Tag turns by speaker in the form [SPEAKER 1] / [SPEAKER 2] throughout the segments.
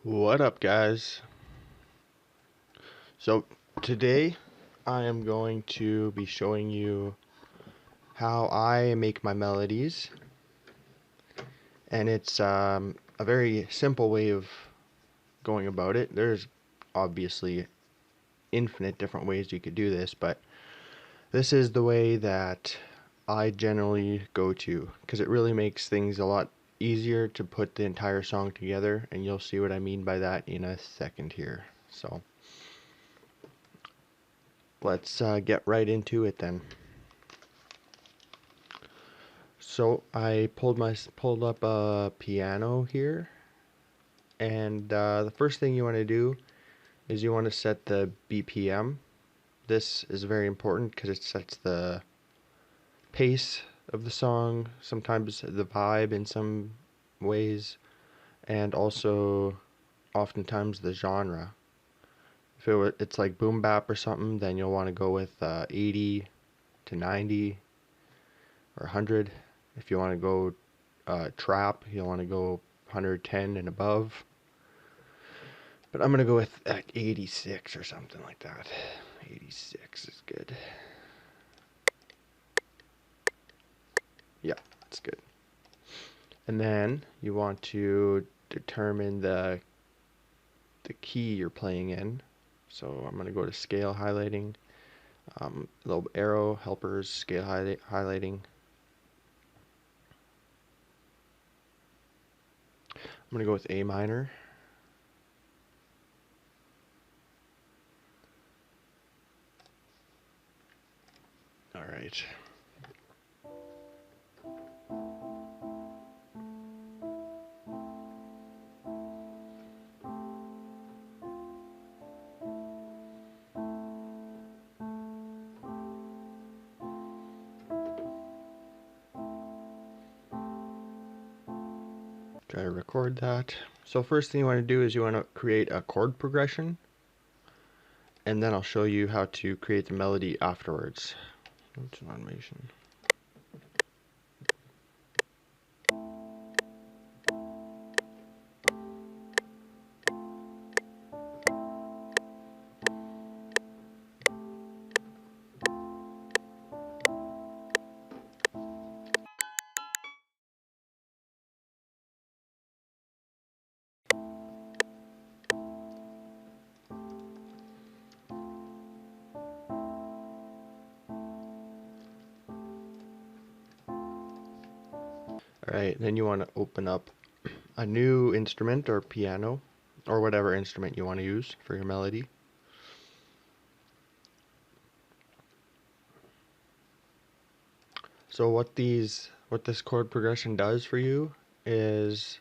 [SPEAKER 1] What up, guys? So, today I am going to be showing you how I make my melodies, and it's a very simple way of going about it. There's obviously infinite different ways you could do this, but this is the way that I generally go to because it really makes things a lot easier to put the entire song together, and you'll see what I mean by that in a second here. So, let's get right into it then. So I pulled up a piano here, and the first thing you want to do is you want to set the BPM. This is very important because it sets the pace of the song, sometimes the vibe in some ways, and also oftentimes the genre. If it's like boom bap or something, then you'll want to go with 80 to 90 or 100. If you want to go trap, you'll want to go 110 and above. But I'm going to go with like 86 or something like that. 86 is good. Yeah, that's good. And then you want to determine the key you're playing in. So I'm going to go to scale highlighting, little arrow, helpers, scale highlighting. I'm going to go with A minor. All right. Try to record that. So first thing you want to do is you want to create a chord progression, and then I'll show you how to create the melody afterwards. It's an automation. Alright, then you want to open up a new instrument or piano or whatever instrument you want to use for your melody. So what this chord progression does for you is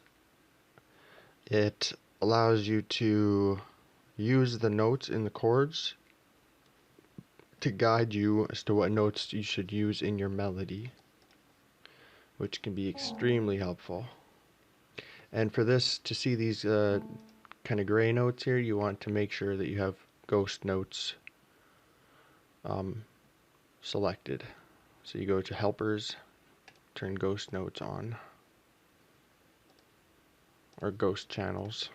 [SPEAKER 1] it allows you to use the notes in the chords to guide you as to what notes you should use in your melody, which can be extremely helpful. And for this, to see these kind of gray notes here, you want to make sure that you have ghost notes selected. So you go to helpers, turn ghost notes on, or ghost channels.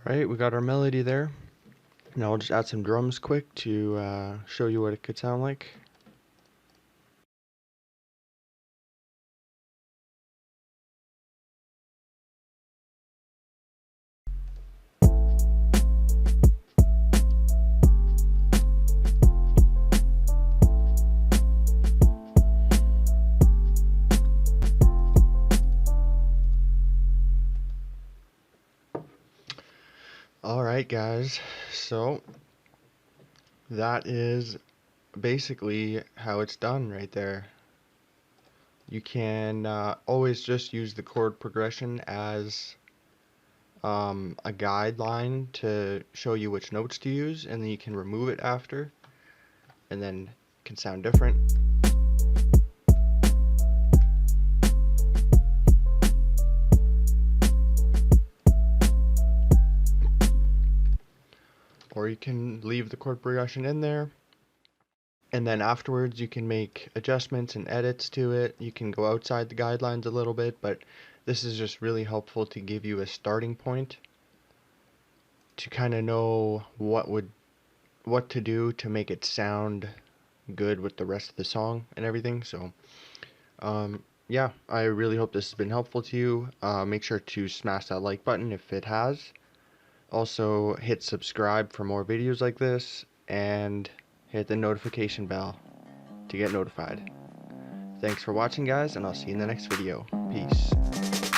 [SPEAKER 1] Alright, we got our melody there. Now I'll just add some drums quick to show you what it could sound like. Alright guys, so that is basically how it's done right there. You can always just use the chord progression as a guideline to show you which notes to use, and then you can remove it after, and then it can sound different. Or you can leave the chord progression in there, and then afterwards you can make adjustments and edits to it. You can go outside the guidelines a little bit, but this is just really helpful to give you a starting point to kind of know what to do to make it sound good with the rest of the song and everything. So yeah, I really hope this has been helpful to you. Make sure to smash that like button if it has. Also hit subscribe for more videos like this, and hit the notification bell to get notified. Thanks for watching guys, and I'll see you in the next video. Peace.